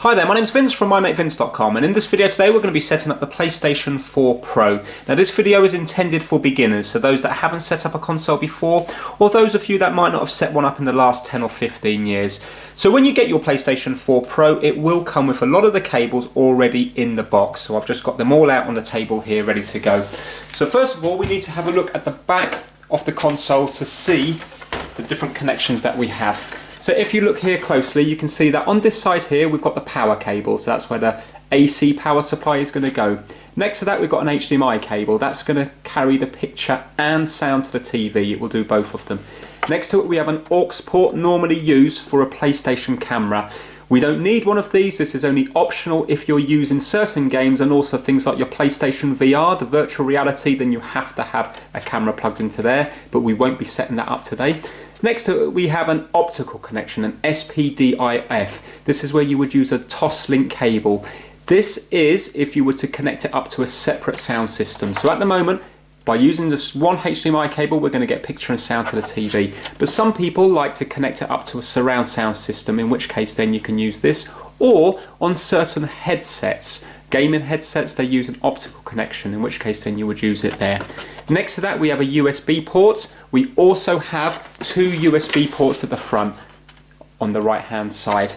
Hi there, my name's Vince from mymatevince.com, and in this video today we're going to be setting up the PlayStation 4 Pro. Now this video is intended for beginners, so those that haven't set up a console before, or those of you that might not have set one up in the last 10 or 15 years. So when you get your PlayStation 4 Pro, it will come with a lot of the cables already in the box. So I've just got them all out on the table here ready to go. So first of all, we need to have a look at the back of the console to see the different connections that we have. So if you look here closely, you can see that on this side here we've got the power cable, so that's where the AC power supply is going to go. Next to that we've got an HDMI cable, that's going to carry the picture and sound to the TV, it will do both of them. Next to it we have an aux port normally used for a PlayStation camera. We don't need one of these, this is only optional if you're using certain games and also things like your PlayStation VR, the virtual reality, then you have to have a camera plugged into there, but we won't be setting that up today. Next to it we have an optical connection, an SPDIF. This is where you would use a Toslink cable. This is if you were to connect it up to a separate sound system. So at the moment, by using just one HDMI cable, we're going to get picture and sound to the TV. But some people like to connect it up to a surround sound system, in which case then you can use this. Or on certain headsets, gaming headsets, they use an optical connection, in which case then you would use it there. Next to that we have a USB port. We also have two USB ports at the front on the right hand side.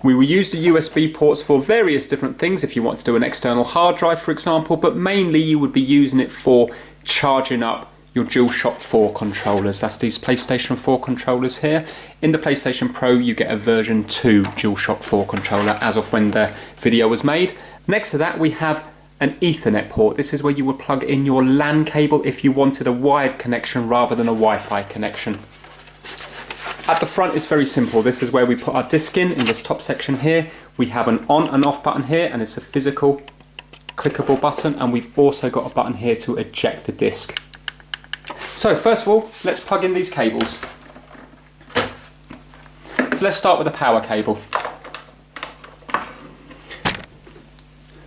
We will use the USB ports for various different things if you want to do an external hard drive for example, but mainly you would be using it for charging up your DualShock 4 controllers. That's these PlayStation 4 controllers here. In the PlayStation Pro you get a version 2 DualShock 4 controller as of when the video was made. Next to that we have an Ethernet port. This is where you would plug in your LAN cable if you wanted a wired connection rather than a Wi-Fi connection. At the front it's very simple. This is where we put our disc in this top section here. We have an on and off button here, and it's a physical clickable button, and we've also got a button here to eject the disc. So first of all, let's plug in these cables. So let's start with the power cable.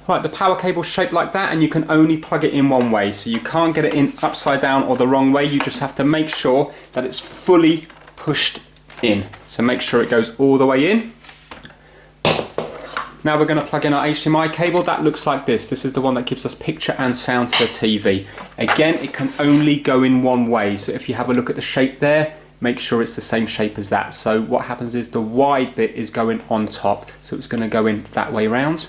Right, the power cable's shaped like that, and you can only plug it in one way, so you can't get it in upside down or the wrong way. You just have to make sure that it's fully pushed in. So make sure it goes all the way in. Now we're going to plug in our HDMI cable. That looks like this. This is the one that gives us picture and sound to the TV. Again, it can only go in one way, so if you have a look at the shape there, make sure it's the same shape as that. So what happens is the wide bit is going on top, so it's going to go in that way round.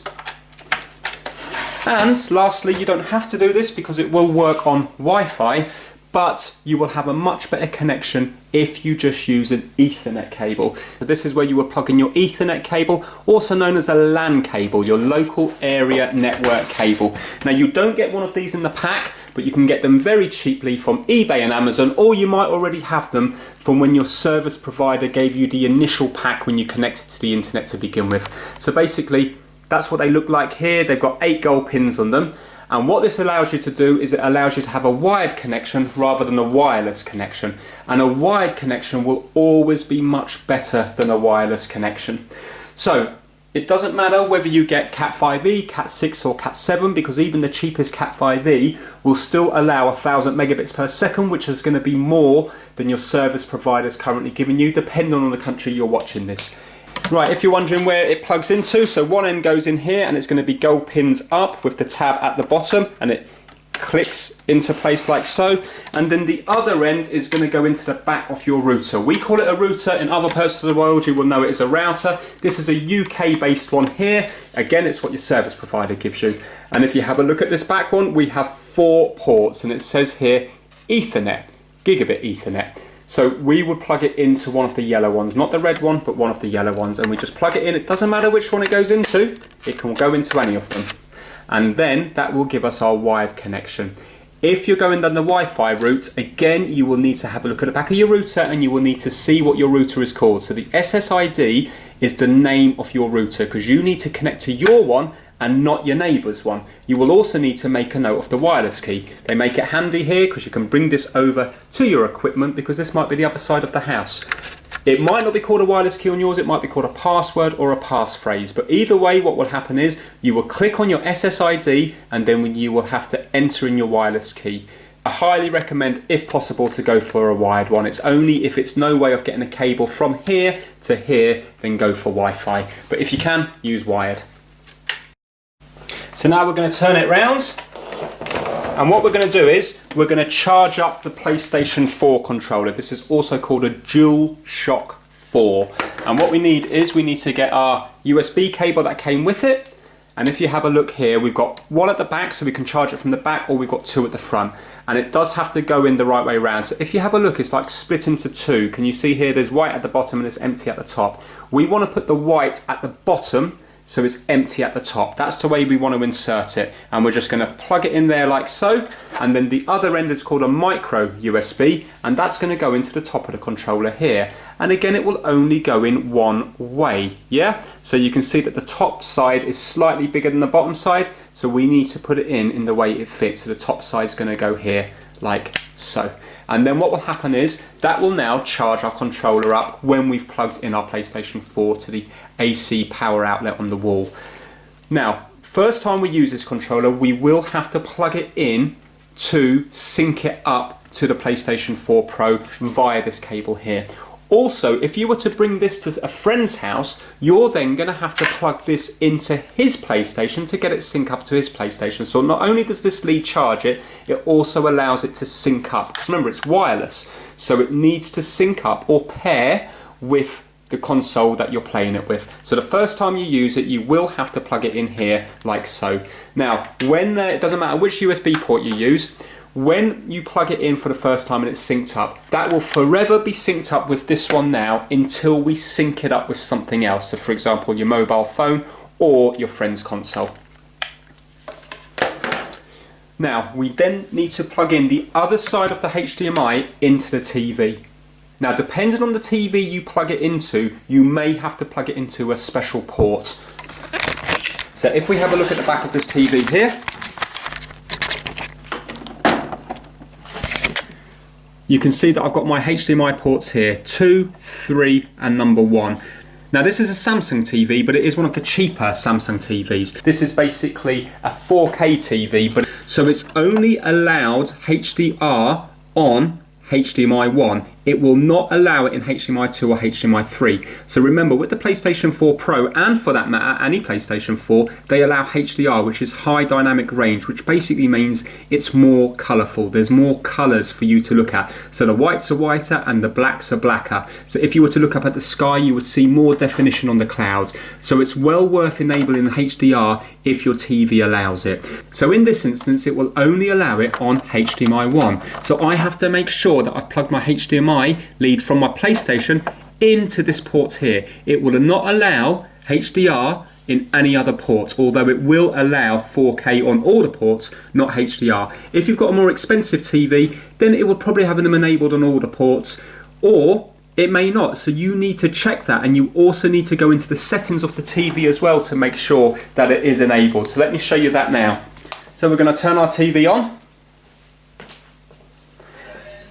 And lastly, you don't have to do this because it will work on Wi-Fi, but you will have a much better connection if you just use an Ethernet cable. So this is where you will plug in your Ethernet cable, also known as a LAN cable, your local area network cable. Now you don't get one of these in the pack, but you can get them very cheaply from eBay and Amazon, or you might already have them from when your service provider gave you the initial pack when you connected to the internet to begin with. So basically, that's what they look like here. They've got 8 gold pins on them. And what this allows you to do is it allows you to have a wired connection rather than a wireless connection. And a wired connection will always be much better than a wireless connection. So it doesn't matter whether you get Cat5e, Cat6 or Cat7, because even the cheapest Cat5e will still allow 1000 megabits per second, which is going to be more than your service provider is currently giving you, depending on the country you're watching this. Right, if you're wondering where it plugs into, so one end goes in here and it's going to be gold pins up with the tab at the bottom, and it clicks into place like so, and then the other end is going to go into the back of your router. We call it a router, in other parts of the world you will know it as a router. This is a UK based one here. Again, it's what your service provider gives you. And if you have a look at this back one, we have 4 ports, and it says here Ethernet, gigabit Ethernet. So we would plug it into one of the yellow ones, not the red one, but one of the yellow ones, and we just plug it in. It doesn't matter which one it goes into, it can go into any of them. And then that will give us our wired connection. If you're going down the Wi-Fi route, again, you will need to have a look at the back of your router, and you will need to see what your router is called. So the SSID is the name of your router, because you need to connect to your one and not your neighbour's one. You will also need to make a note of the wireless key. They make it handy here because you can bring this over to your equipment, because this might be the other side of the house. It might not be called a wireless key on yours, it might be called a password or a passphrase, but either way what will happen is you will click on your SSID and then you will have to enter in your wireless key. I highly recommend, if possible, to go for a wired one. It's only if it's no way of getting a cable from here to here, then go for Wi-Fi. But if you can, use wired. So now we're going to turn it round. And what we're going to do is, we're going to charge up the PlayStation 4 controller. This is also called a DualShock 4. And what we need is, we need to get our USB cable that came with it. And if you have a look here, we've got one at the back, so we can charge it from the back, or we've got two at the front. And it does have to go in the right way around. So if you have a look, it's like split into two. Can you see here, there's white at the bottom and it's empty at the top. We want to put the white at the bottom, so it's empty at the top. That's the way we want to insert it. And we're just going to plug it in there like so. And then the other end is called a micro USB, and that's going to go into the top of the controller here. And again, it will only go in one way, yeah? So you can see that the top side is slightly bigger than the bottom side, so we need to put it in the way it fits. So the top side is going to go here like so. And then what will happen is, that will now charge our controller up when we've plugged in our PlayStation 4 to the AC power outlet on the wall. Now, first time we use this controller, we will have to plug it in to sync it up to the PlayStation 4 Pro via this cable here. Also, if you were to bring this to a friend's house, you're then going to have to plug this into his PlayStation to get it sync up to his PlayStation. So not only does this lead charge it, it also allows it to sync up. Because remember, it's wireless, so it needs to sync up or pair with the console that you're playing it with. So the first time you use it, you will have to plug it in here like so. Now, it doesn't matter which USB port you use, when you plug it in for the first time and it's synced up, that will forever be synced up with this one now until we sync it up with something else. So for example, your mobile phone or your friend's console. Now, we then need to plug in the other side of the HDMI into the TV. Now, depending on the TV you plug it into, you may have to plug it into a special port. So if we have a look at the back of this TV here, you can see that I've got my HDMI ports here, 2, 3 and number 1. Now this is a Samsung TV, but it is one of the cheaper Samsung TVs. This is basically a 4K TV, so it's only allowed HDR on HDMI 1. It will not allow it in HDMI 2 or HDMI 3. So remember, with the PlayStation 4 Pro, and for that matter, any PlayStation 4, they allow HDR, which is high dynamic range, which basically means it's more colourful. There's more colours for you to look at. So the whites are whiter and the blacks are blacker. So if you were to look up at the sky, you would see more definition on the clouds. So it's well worth enabling HDR if your TV allows it. So in this instance, it will only allow it on HDMI 1. So I have to make sure that I've plugged my HDMI lead from my PlayStation into this port here. It will not allow HDR in any other ports, although it will allow 4K on all the ports, not HDR. If you've got a more expensive TV, then it will probably have them enabled on all the ports, or it may not. So you need to check that, and you also need to go into the settings of the TV as well to make sure that it is enabled. So let me show you that now. So we're going to turn our TV on.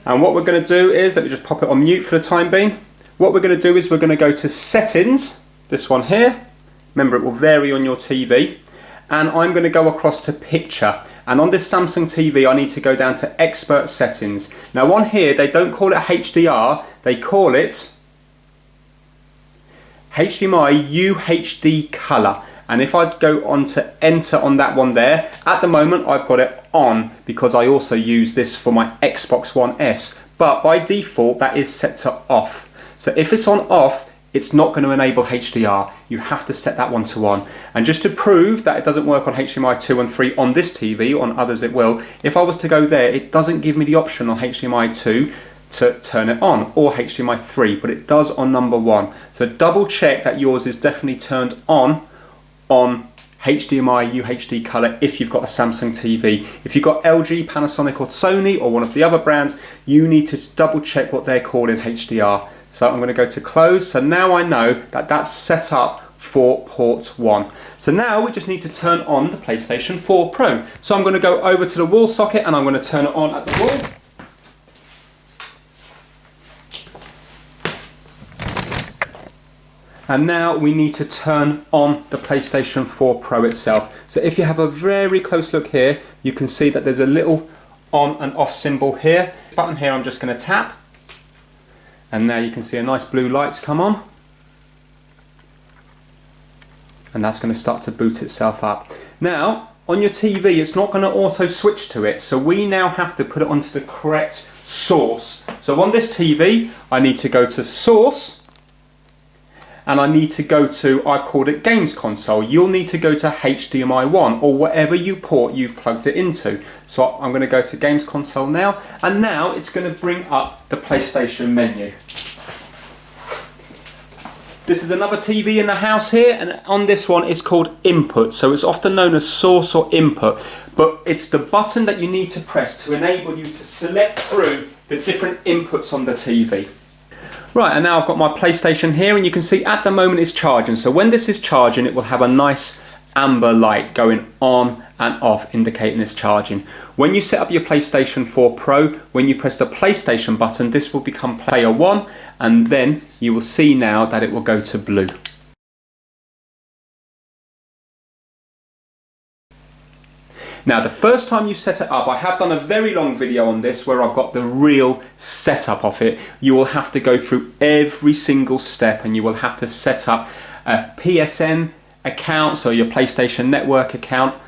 And what we're going to do is, let me just pop it on mute for the time being. What we're going to do is we're going to go to settings, this one here. Remember, it will vary on your TV. And I'm going to go across to picture. And on this Samsung TV, I need to go down to expert settings. Now on here, they don't call it HDR, they call it HDMI UHD color. And if I go on to enter on that one there, at the moment I've got it on because I also use this for my Xbox One S. But by default, that is set to off. So if it's on off, it's not going to enable HDR. You have to set that one to on. And just to prove that it doesn't work on HDMI 2 and 3 on this TV, on others it will, if I was to go there, it doesn't give me the option on HDMI 2 to turn it on, or HDMI 3, but it does on number 1. So double check that yours is definitely turned on HDMI UHD color if you've got a Samsung TV. If you've got LG, Panasonic or Sony or one of the other brands, you need to double check what they're calling HDR. So I'm going to go to close. So now I know that that's set up for port 1. So now we just need to turn on the PlayStation 4 Pro. So I'm going to go over to the wall socket and I'm going to turn it on at the wall. And now we need to turn on the PlayStation 4 Pro itself. So if you have a very close look here, you can see that there's a little on and off symbol here. This button here I'm just going to tap, and now you can see a nice blue lights come on, and that's going to start to boot itself up. Now on your TV it's not going to auto switch to it, so we now have to put it onto the correct source. So on this TV I need to go to source, and I need to go to, I've called it Games Console. You'll need to go to HDMI 1 or whatever you port you've plugged it into. So I'm going to go to Games Console now, and now it's going to bring up the PlayStation menu. This is another TV in the house here, and on this one it's called Input. So it's often known as Source or Input, but it's the button that you need to press to enable you to select through the different inputs on the TV. Right, and now I've got my PlayStation here, and you can see at the moment it's charging. So when this is charging, it will have a nice amber light going on and off indicating it's charging. When you set up your PlayStation 4 Pro, when you press the PlayStation button, this will become player 1, and then you will see now that it will go to blue. Now the first time you set it up, I have done a very long video on this where I've got the real setup of it. You will have to go through every single step, and you will have to set up a PSN account, so your PlayStation Network account.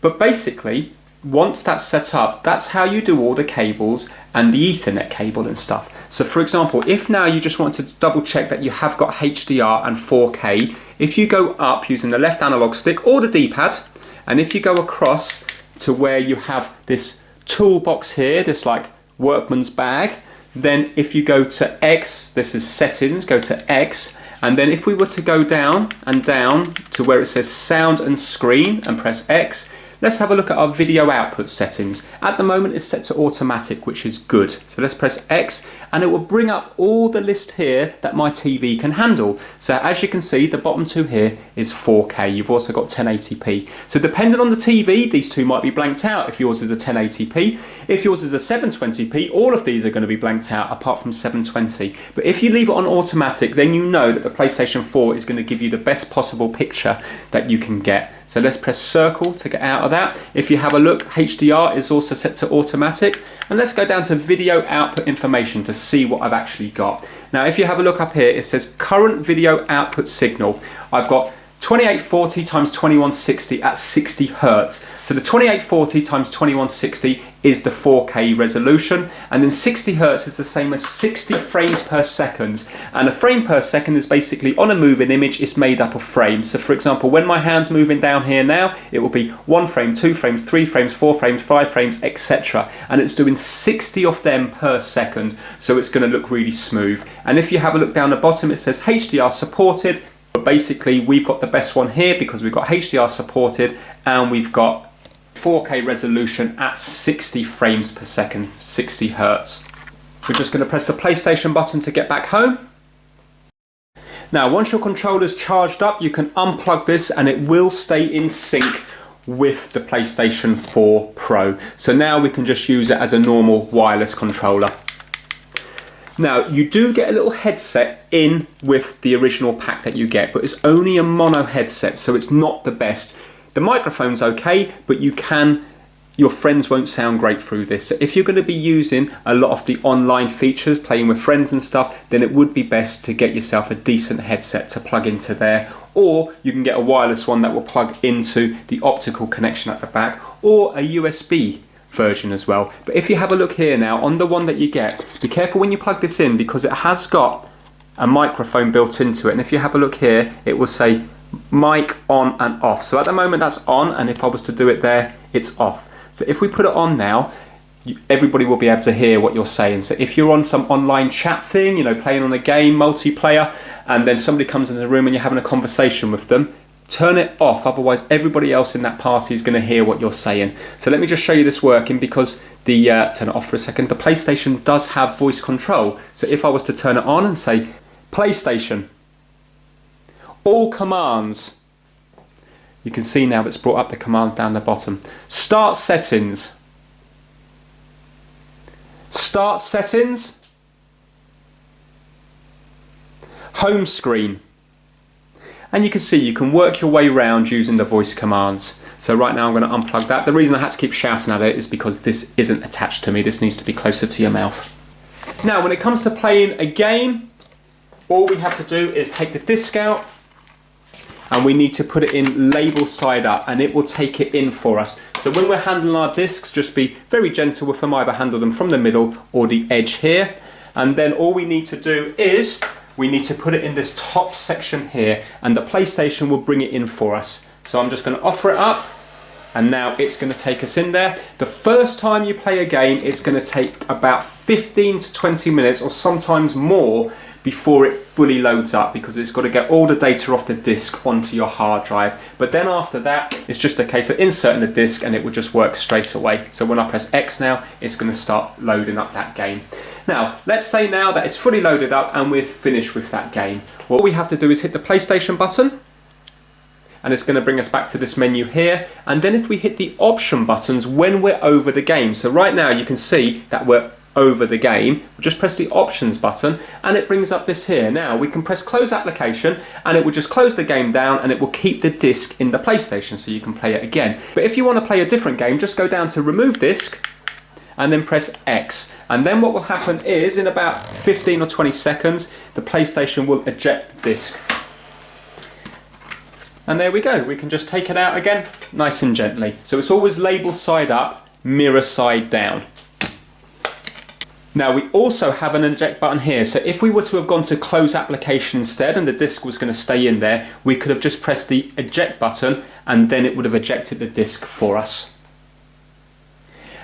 But basically, once that's set up, that's how you do all the cables and the Ethernet cable and stuff. So for example, if now you just want to double check that you have got HDR and 4K, if you go up using the left analog stick or the D-pad, and if you go across to where you have this toolbox here, this like workman's bag, then if you go to X, this is settings, go to X, and then if we were to go down and down to where it says sound and screen and press X, let's have a look at our video output settings. At the moment it's set to automatic, which is good. So let's press X, and it will bring up all the list here that my TV can handle. So as you can see, the bottom two here is 4K. You've also got 1080p. So depending on the TV, these two might be blanked out if yours is a 1080p. If yours is a 720p, all of these are going to be blanked out apart from 720. But if you leave it on automatic, then you know that the PlayStation 4 is going to give you the best possible picture that you can get. So let's press circle to get out of that. If you have a look, HDR is also set to automatic. And let's go down to video output information to see what I've actually got. Now, if you have a look up here, it says current video output signal. I've got 2840 times 2160 at 60 Hertz. So the 2840 times 2160 is the 4K resolution, and then 60 Hertz is the same as 60 frames per second. And a frame per second is basically, on a moving image, it's made up of frames. So for example, when my hand's moving down here now, it will be 1 frame, 2 frames, 3 frames, 4 frames, 5 frames, etc. And it's doing 60 of them per second, so it's going to look really smooth. And if you have a look down the bottom, it says HDR supported. But basically, we've got the best one here because we've got HDR supported and we've got 4K resolution at 60 frames per second, 60 Hertz. We're just going to press the PlayStation button to get back home. Now, once your controller's charged up, you can unplug this and it will stay in sync with the PlayStation 4 Pro. So now we can just use it as a normal wireless controller. Now, you do get a little headset in with the original pack that you get, but it's only a mono headset, so it's not the best. The microphone's okay, but your friends won't sound great through this. So if you're going to be using a lot of the online features, playing with friends and stuff, then it would be best to get yourself a decent headset to plug into there. Or you can get a wireless one that will plug into the optical connection at the back, or a USB version as well. But if you have a look here now, on the one that you get, be careful when you plug this in because it has got a microphone built into it. And if you have a look here, it will say mic on and off. So at the moment that's on, and if I was to do it there, it's off. So if we put it on now, everybody will be able to hear what you're saying. So if you're on some online chat thing, you know, playing on a game, multiplayer, and then somebody comes into the room and you're having a conversation with them, turn it off, otherwise everybody else in that party is going to hear what you're saying. So let me just show you this working, because the turn it off for a second. The PlayStation does have voice control. So if I was to turn it on and say, PlayStation, all commands, you can see now it's brought up the commands down the bottom. Start settings. Start settings. Home screen. And you can see you can work your way around using the voice commands. So right now I'm going to unplug that. The reason I had to keep shouting at it is because this isn't attached to me. This needs to be closer to your mouth. Now when it comes to playing a game, all we have to do is take the disc out and we need to put it in label side up, and it will take it in for us. So when we're handling our discs, just be very gentle with them, either handle them from the middle or the edge here. And then all we need to do is we need to put it in this top section here, and the PlayStation will bring it in for us. So I'm just going to offer it up, and now it's going to take us in there. The first time you play a game, it's going to take about 15 to 20 minutes or sometimes more before it fully loads up, because it's got to get all the data off the disc onto your hard drive. But then after that, it's just a case of inserting the disc and it will just work straight away. So when I press X now, it's going to start loading up that game. Now, let's say now that it's fully loaded up and we're finished with that game. What we have to do is hit the PlayStation button, and it's going to bring us back to this menu here. And then if we hit the option buttons when we're over the game, so right now you can see that we're over the game, we'll just press the options button and it brings up this here. Now we can press close application and it will just close the game down, and it will keep the disc in the PlayStation so you can play it again. But if you want to play a different game, just go down to remove disc and then press X. And then what will happen is in about 15 or 20 seconds, the PlayStation will eject the disc. And there we go, we can just take it out again, nice and gently. So it's always label side up, mirror side down. Now we also have an eject button here, so if we were to have gone to close application instead and the disc was going to stay in there, we could have just pressed the eject button and then it would have ejected the disc for us.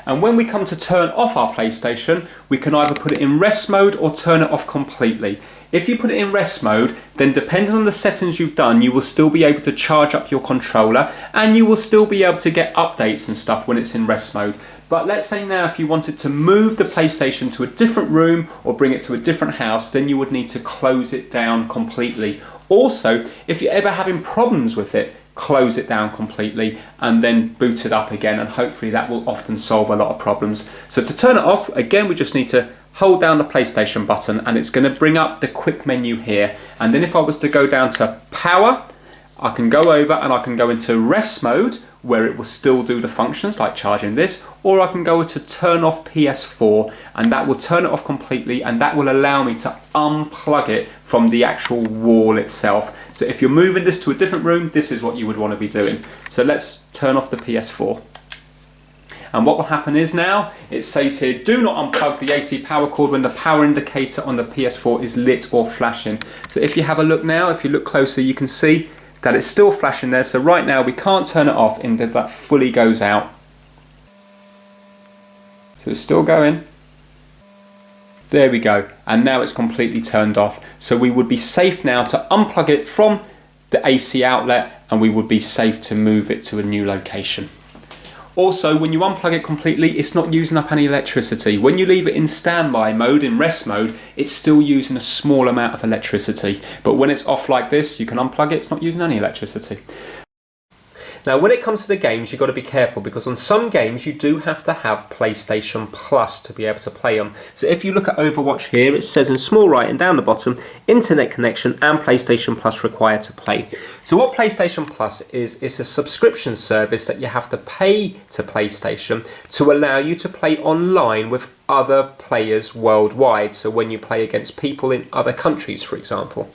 And when we come to turn off our PlayStation, we can either put it in rest mode or turn it off completely. If you put it in rest mode, then depending on the settings you've done, you will still be able to charge up your controller and you will still be able to get updates and stuff when it's in rest mode. But let's say now if you wanted to move the PlayStation to a different room or bring it to a different house, then you would need to close it down completely. Also, if you're ever having problems with it, close it down completely and then boot it up again, and hopefully that will often solve a lot of problems. So to turn it off, again we just need to hold down the PlayStation button and it's going to bring up the quick menu here. And then if I was to go down to power, I can go over and I can go into rest mode where it will still do the functions like charging this, or I can go to turn off PS4 and that will turn it off completely, and that will allow me to unplug it from the actual wall itself. So if you're moving this to a different room, this is what you would want to be doing. So let's turn off the PS4. And what will happen is now, it says here, do not unplug the AC power cord when the power indicator on the PS4 is lit or flashing. So if you have a look now, if you look closer, you can see that it's still flashing there. So right now we can't turn it off until that fully goes out. So it's still going. There we go. And now it's completely turned off. So we would be safe now to unplug it from the AC outlet, and we would be safe to move it to a new location. Also, when you unplug it completely, it's not using up any electricity. When you leave it in standby mode, in rest mode, it's still using a small amount of electricity. But when it's off like this, you can unplug it, it's not using any electricity. Now, when it comes to the games, you've got to be careful, because on some games you do have to have PlayStation Plus to be able to play them. So if you look at Overwatch here, it says in small writing down the bottom, internet connection and PlayStation Plus required to play. So what PlayStation Plus is, it's a subscription service that you have to pay to PlayStation to allow you to play online with other players worldwide. So when you play against people in other countries, for example.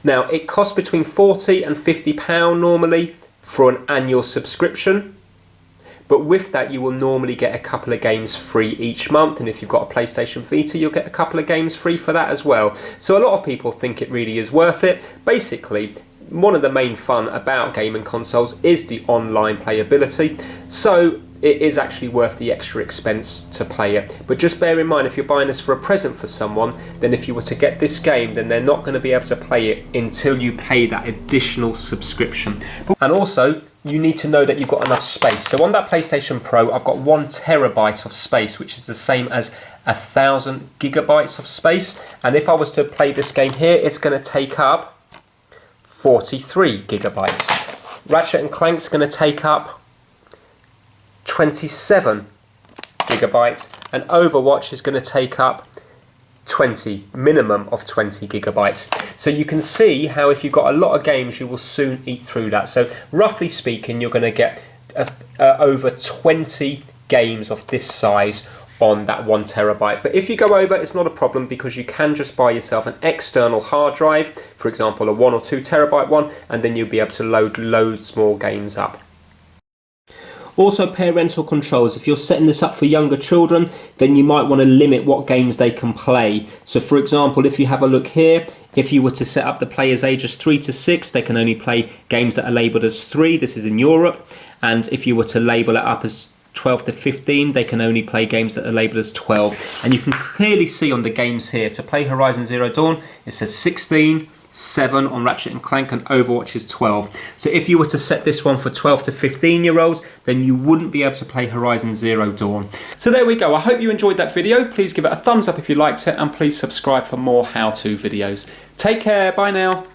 Now, it costs between £40 and £50 normally for an annual subscription, but with that you will normally get a couple of games free each month, and if you've got a PlayStation Vita you'll get a couple of games free for that as well. So a lot of people think it really is worth it. Basically, one of the main fun about gaming consoles is the online playability, so it is actually worth the extra expense to play it. But just bear in mind, if you're buying this for a present for someone, then if you were to get this game, then they're not going to be able to play it until you pay that additional subscription. And also, you need to know that you've got enough space. So on that PlayStation Pro, I've got 1 terabyte of space, which is the same as 1,000 gigabytes of space. And if I was to play this game here, it's going to take up 43 gigabytes. Ratchet & Clank's going to take up 27 gigabytes, and Overwatch is going to take up minimum of 20 gigabytes. So you can see how if you've got a lot of games you will soon eat through that. So roughly speaking, you're going to get over 20 games of this size on that 1 terabyte. But if you go over, it's not a problem, because you can just buy yourself an external hard drive, for example a 1 or 2 terabyte one, and then you'll be able to load loads more games up. Also, parental controls. If you're setting this up for younger children, then you might want to limit what games they can play. So for example, if you have a look here, if you were to set up the players ages 3 to 6, they can only play games that are labelled as 3. This is in Europe. And if you were to label it up as 12 to 15, they can only play games that are labelled as 12. And you can clearly see on the games here, to play Horizon Zero Dawn, it says 16, 7 on Ratchet & Clank, and Overwatch is 12. So if you were to set this one for 12 to 15 year olds, then you wouldn't be able to play Horizon Zero Dawn. So there we go. I hope you enjoyed that video. Please give it a thumbs up if you liked it, and please subscribe for more how-to videos. Take care. Bye now.